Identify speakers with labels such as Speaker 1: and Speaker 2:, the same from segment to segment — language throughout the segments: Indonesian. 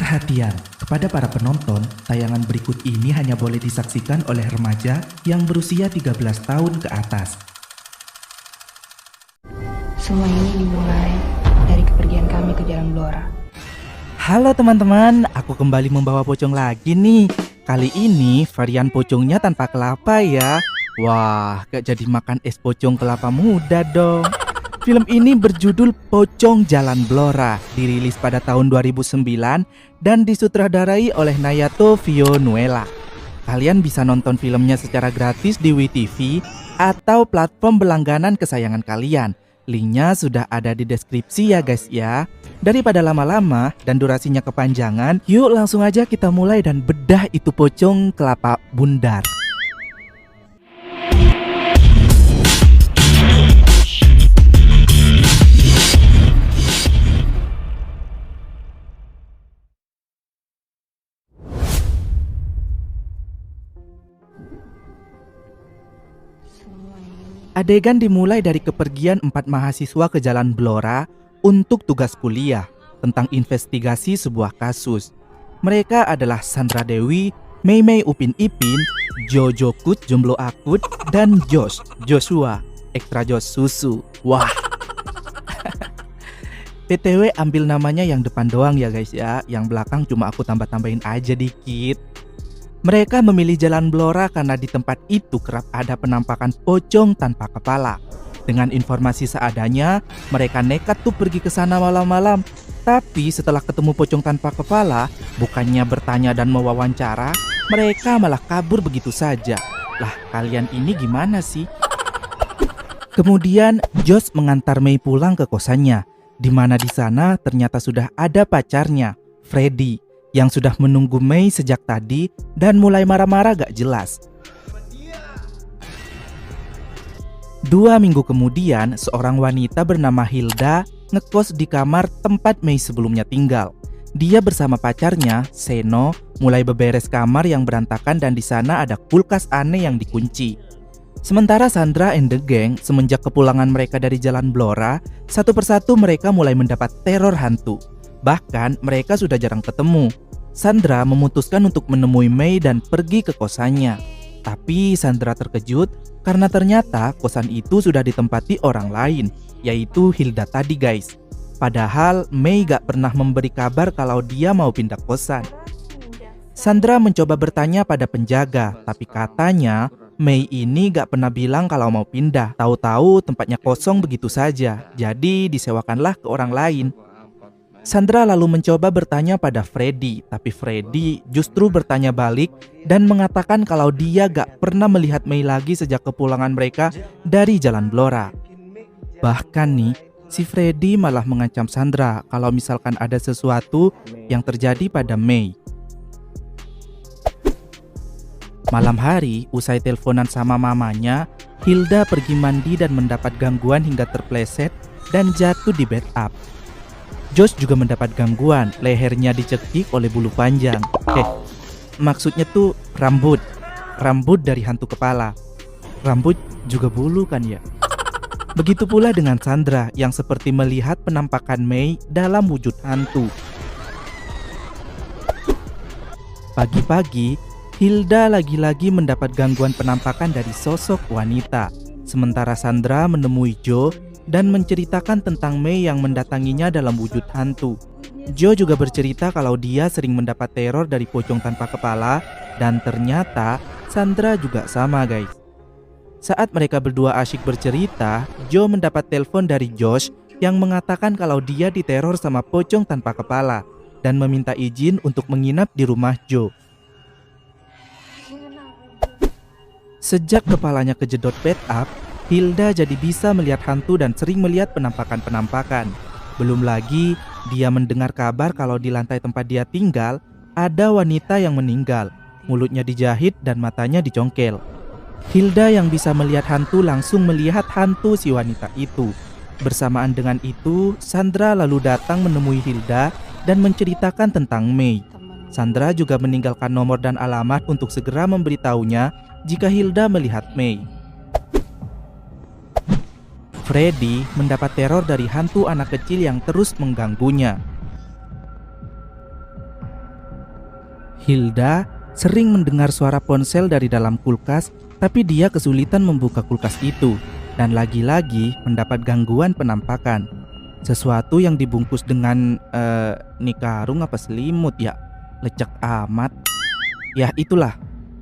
Speaker 1: Perhatian, kepada para penonton, tayangan berikut ini hanya boleh disaksikan oleh remaja yang berusia 13 tahun ke atas.
Speaker 2: Semua ini dimulai dari kepergian kami ke Jalan Blora.
Speaker 3: Halo teman-teman, aku kembali membawa pocong lagi nih. Kali ini varian pocongnya tanpa kelapa ya. Wah, gak jadi makan es pocong kelapa muda dong. Film ini berjudul Pocong Jalan Blora, dirilis pada tahun 2009 dan disutradarai oleh Nayato Villanueva. Kalian bisa nonton filmnya secara gratis di WeTV atau platform berlangganan kesayangan kalian. Linknya sudah ada di deskripsi ya guys ya. Daripada lama-lama dan durasinya kepanjangan, yuk langsung aja kita mulai dan bedah itu pocong kelapa bundar. Adegan dimulai dari kepergian 4 mahasiswa ke Jalan Blora untuk tugas kuliah tentang investigasi sebuah kasus. Mereka adalah Sandra Dewi, Mei Mei Upin Ipin, Jojo Kut Jomblo Akut, dan Joshua Extra Jos Susu. Wah. PTW ambil namanya yang depan doang ya guys ya, yang belakang cuma aku tambah-tambahin aja dikit. Mereka memilih Jalan Blora karena di tempat itu kerap ada penampakan pocong tanpa kepala. Dengan informasi seadanya, mereka nekat tuh pergi ke sana malam-malam. Tapi setelah ketemu pocong tanpa kepala, bukannya bertanya dan mewawancara, mereka malah kabur begitu saja. Lah, kalian ini gimana sih? Kemudian Josh mengantar Mei pulang ke kosannya, di mana di sana ternyata sudah ada pacarnya, Freddy, yang sudah menunggu Mei sejak tadi dan mulai marah-marah gak jelas. 2 minggu kemudian, seorang wanita bernama Hilda ngekos di kamar tempat Mei sebelumnya tinggal. Dia bersama pacarnya, Seno, mulai beberes kamar yang berantakan dan di sana ada kulkas aneh yang dikunci. Sementara Sandra and the gang, semenjak kepulangan mereka dari Jalan Blora, satu persatu mereka mulai mendapat teror hantu. Bahkan mereka sudah jarang ketemu. Sandra memutuskan untuk menemui Mei dan pergi ke kosannya. Tapi Sandra terkejut karena ternyata kosan itu sudah ditempati orang lain, yaitu Hilda tadi guys. Padahal Mei gak pernah memberi kabar kalau dia mau pindah kosan. Sandra mencoba bertanya pada penjaga, tapi katanya Mei ini gak pernah bilang kalau mau pindah. Tahu-tahu tempatnya kosong begitu saja, jadi disewakanlah ke orang lain. Sandra lalu mencoba bertanya pada Freddy, tapi Freddy justru bertanya balik dan mengatakan kalau dia gak pernah melihat Mei lagi sejak kepulangan mereka dari Jalan Blora. Bahkan nih, si Freddy malah mengancam Sandra kalau misalkan ada sesuatu yang terjadi pada Mei. Malam hari, usai teleponan sama mamanya, Hilda pergi mandi dan mendapat gangguan hingga terpleset dan jatuh di bed up. Josh juga mendapat gangguan, lehernya dicekik oleh bulu panjang. Maksudnya tuh rambut dari hantu kepala. Rambut juga bulu kan ya? Begitu pula dengan Sandra yang seperti melihat penampakan Mei dalam wujud hantu. Pagi-pagi, Hilda lagi-lagi mendapat gangguan penampakan dari sosok wanita. Sementara Sandra menemui Joe dan menceritakan tentang Mei yang mendatanginya dalam wujud hantu. Joe juga bercerita kalau dia sering mendapat teror dari pocong tanpa kepala dan ternyata Sandra juga sama guys. Saat mereka berdua asyik bercerita, Joe mendapat telepon dari Josh yang mengatakan kalau dia diteror sama pocong tanpa kepala dan meminta izin untuk menginap di rumah Joe. Sejak kepalanya kejedot bed up, Hilda jadi bisa melihat hantu dan sering melihat penampakan-penampakan. Belum lagi, dia mendengar kabar kalau di lantai tempat dia tinggal, ada wanita yang meninggal. Mulutnya dijahit dan matanya dicongkel. Hilda yang bisa melihat hantu langsung melihat hantu si wanita itu. Bersamaan dengan itu, Sandra lalu datang menemui Hilda dan menceritakan tentang Mei. Sandra juga meninggalkan nomor dan alamat untuk segera memberitahunya jika Hilda melihat Mei. Freddy mendapat teror dari hantu anak kecil yang terus mengganggunya. Hilda sering mendengar suara ponsel dari dalam kulkas, tapi dia kesulitan membuka kulkas itu dan lagi-lagi mendapat gangguan penampakan. Sesuatu yang dibungkus dengan ini karung apa selimut ya? Lecek amat. Ya itulah,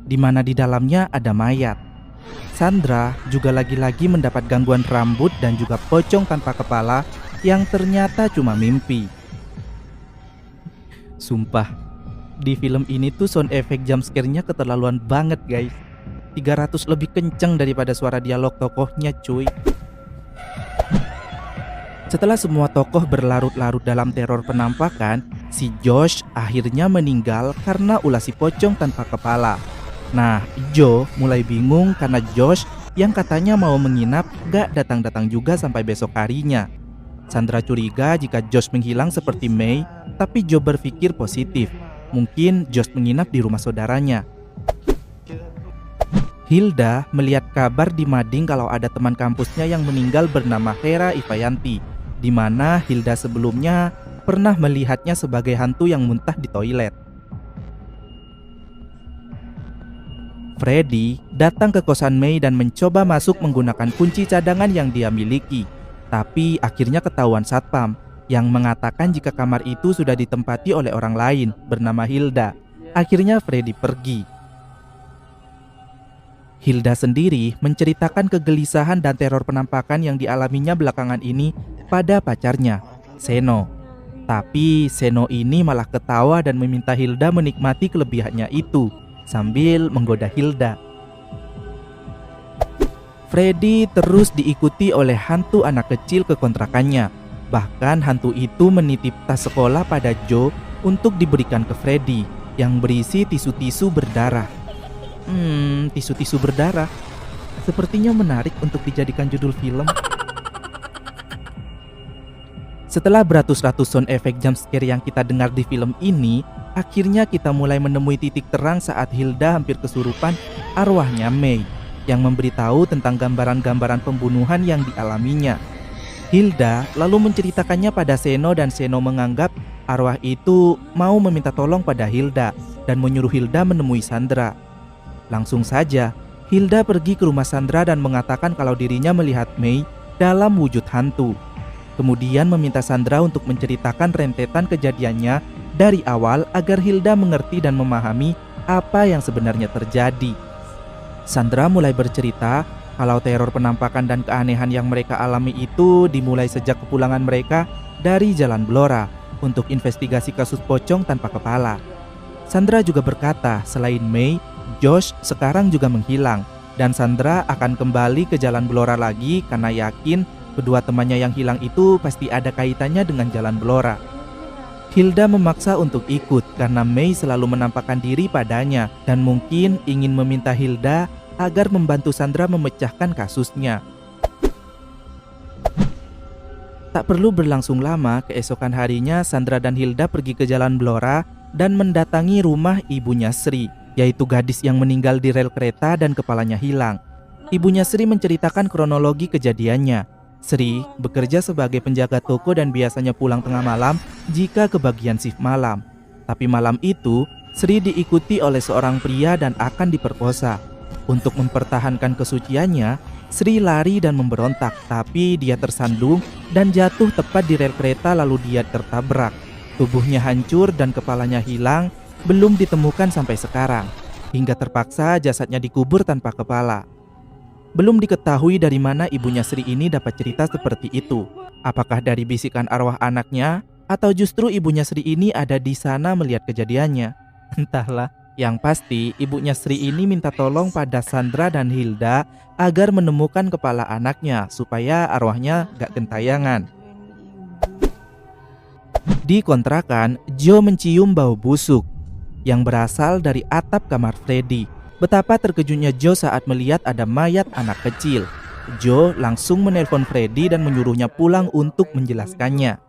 Speaker 3: di mana di dalamnya ada mayat. Sandra juga lagi-lagi mendapat gangguan rambut dan juga pocong tanpa kepala yang ternyata cuma mimpi. Sumpah, di film ini tuh sound effect jump scare-nya keterlaluan banget guys. 300 lebih kenceng daripada suara dialog tokohnya cuy. Setelah semua tokoh berlarut-larut dalam teror penampakan, si Josh akhirnya meninggal karena ulah si pocong tanpa kepala. Nah, Joe mulai bingung karena Josh yang katanya mau menginap gak datang-datang juga sampai besok harinya. Sandra curiga jika Josh menghilang seperti May, tapi Joe berpikir positif. Mungkin Josh menginap di rumah saudaranya. Hilda melihat kabar di mading kalau ada teman kampusnya yang meninggal bernama Hera Ivayanti, di mana Hilda sebelumnya pernah melihatnya sebagai hantu yang muntah di toilet. Freddy datang ke kosan May dan mencoba masuk menggunakan kunci cadangan yang dia miliki, tapi akhirnya ketahuan satpam yang mengatakan jika kamar itu sudah ditempati oleh orang lain bernama Hilda. Akhirnya Freddy pergi. Hilda sendiri menceritakan kegelisahan dan teror penampakan yang dialaminya belakangan ini pada pacarnya, Seno. Tapi Seno ini malah ketawa dan meminta Hilda menikmati kelebihannya itu sambil menggoda Hilda. Freddy terus diikuti oleh hantu anak kecil ke kontrakannya. Bahkan hantu itu menitip tas sekolah pada Joe untuk diberikan ke Freddy yang berisi tisu-tisu berdarah. Tisu-tisu berdarah sepertinya menarik untuk dijadikan judul film. Setelah beratus-ratus sound effect jump scare yang kita dengar di film ini, akhirnya kita mulai menemui titik terang saat Hilda hampir kesurupan arwahnya May yang memberitahu tentang gambaran-gambaran pembunuhan yang dialaminya. Hilda lalu menceritakannya pada Seno dan Seno menganggap arwah itu mau meminta tolong pada Hilda dan menyuruh Hilda menemui Sandra. Langsung saja, Hilda pergi ke rumah Sandra dan mengatakan kalau dirinya melihat May dalam wujud hantu. Kemudian meminta Sandra untuk menceritakan rentetan kejadiannya dari awal agar Hilda mengerti dan memahami apa yang sebenarnya terjadi. Sandra mulai bercerita kalau teror penampakan dan keanehan yang mereka alami itu dimulai sejak kepulangan mereka dari Jalan Blora untuk investigasi kasus pocong tanpa kepala. Sandra juga berkata selain May, Josh sekarang juga menghilang dan Sandra akan kembali ke Jalan Blora lagi karena yakin kedua temannya yang hilang itu pasti ada kaitannya dengan Jalan Blora. Hilda memaksa untuk ikut karena May selalu menampakkan diri padanya dan mungkin ingin meminta Hilda agar membantu Sandra memecahkan kasusnya. Tak perlu berlangsung lama, keesokan harinya Sandra dan Hilda pergi ke Jalan Blora dan mendatangi rumah ibunya Sri, yaitu gadis yang meninggal di rel kereta dan kepalanya hilang. Ibunya Sri menceritakan kronologi kejadiannya. Sri bekerja sebagai penjaga toko dan biasanya pulang tengah malam jika kebagian shift malam. Tapi malam itu, Sri diikuti oleh seorang pria dan akan diperkosa. Untuk mempertahankan kesuciannya, Sri lari dan memberontak, tapi dia tersandung dan jatuh tepat di rel kereta lalu dia tertabrak. Tubuhnya hancur dan kepalanya hilang, belum ditemukan sampai sekarang, hingga terpaksa jasadnya dikubur tanpa kepala. Belum diketahui dari mana ibunya Sri ini dapat cerita seperti itu. Apakah dari bisikan arwah anaknya, atau justru ibunya Sri ini ada di sana melihat kejadiannya? Entahlah. Yang pasti, ibunya Sri ini minta tolong pada Sandra dan Hilda agar menemukan kepala anaknya supaya arwahnya gak gentayangan. Di kontrakan, Joe mencium bau busuk yang berasal dari atap kamar Freddy. Betapa terkejutnya Joe saat melihat ada mayat anak kecil. Joe langsung menelpon Freddy dan menyuruhnya pulang untuk menjelaskannya.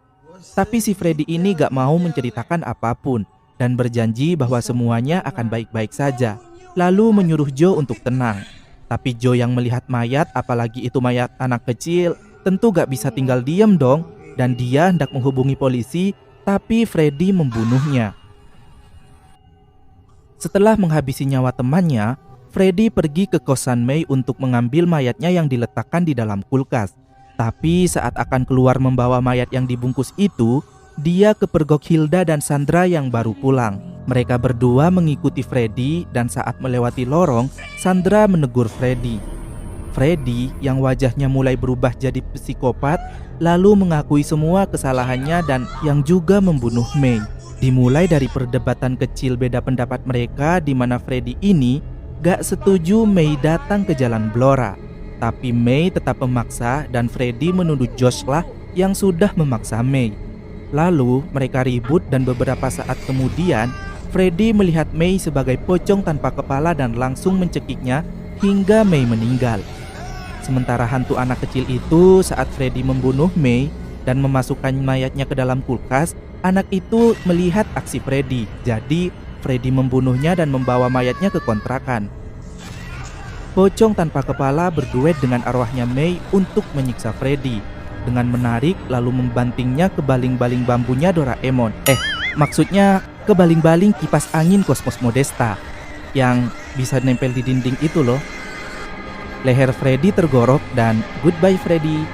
Speaker 3: Tapi si Freddy ini gak mau menceritakan apapun dan berjanji bahwa semuanya akan baik-baik saja. Lalu menyuruh Joe untuk tenang. Tapi Joe yang melihat mayat, apalagi itu mayat anak kecil, tentu gak bisa tinggal diam dong. Dan dia hendak menghubungi polisi, tapi Freddy membunuhnya. Setelah menghabisi nyawa temannya, Freddy pergi ke kosan Mei untuk mengambil mayatnya yang diletakkan di dalam kulkas. Tapi saat akan keluar membawa mayat yang dibungkus itu, dia kepergok Hilda dan Sandra yang baru pulang. Mereka berdua mengikuti Freddy dan saat melewati lorong, Sandra menegur Freddy. Freddy yang wajahnya mulai berubah jadi psikopat, lalu mengakui semua kesalahannya dan yang juga membunuh Mei. Dimulai dari perdebatan kecil beda pendapat mereka di mana Freddy ini gak setuju Mei datang ke Jalan Blora. Tapi Mei tetap memaksa dan Freddy menuduh Josh lah yang sudah memaksa Mei. Lalu mereka ribut dan beberapa saat kemudian Freddy melihat Mei sebagai pocong tanpa kepala dan langsung mencekiknya hingga Mei meninggal. Sementara hantu anak kecil itu saat Freddy membunuh Mei dan memasukkan mayatnya ke dalam kulkas, anak itu melihat aksi Freddy. Jadi Freddy membunuhnya dan membawa mayatnya ke kontrakan. Pocong tanpa kepala berduet dengan arwahnya Mei untuk menyiksa Freddy dengan menarik lalu membantingnya ke baling-baling bambunya Doraemon. Maksudnya ke baling-baling kipas angin Cosmos Modesta yang bisa nempel di dinding itu loh. Leher Freddy tergorok dan goodbye Freddy.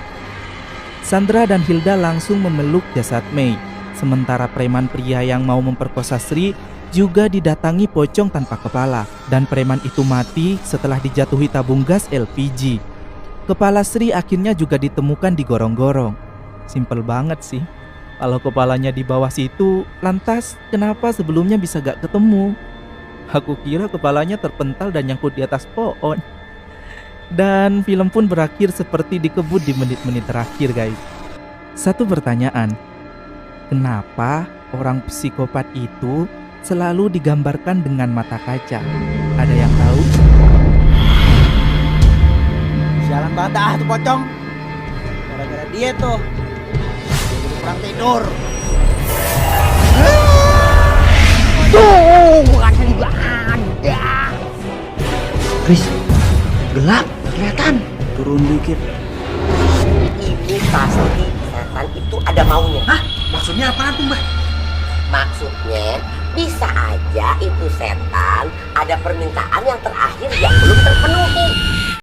Speaker 3: Sandra dan Hilda langsung memeluk jasad Mei. Sementara preman pria yang mau memperkosa Sri juga didatangi pocong tanpa kepala. Dan preman itu mati setelah dijatuhi tabung gas LPG. Kepala Sri akhirnya juga ditemukan di gorong-gorong. Simpel banget sih. Kalau kepalanya di bawah situ, lantas kenapa sebelumnya bisa gak ketemu? Aku kira kepalanya terpental dan nyangkut di atas pohon. Dan film pun berakhir seperti dikebut di menit-menit terakhir guys. Satu pertanyaan, kenapa orang psikopat itu selalu digambarkan dengan mata kaca? Ada yang tahu?
Speaker 4: Sialan banget tuh pocong. Gara-gara dia tuh jadi kurang tidur.
Speaker 5: Tuh, bukannya juga ada.
Speaker 4: Chris, gelap, kelihatan. Turun dikit.
Speaker 5: Ini pasti setan itu ada maunya.
Speaker 4: Hah? Maksudnya apaan tuh, Mbak?
Speaker 5: Maksudnya bisa aja itu setan ada permintaan yang terakhir yang belum terpenuhi.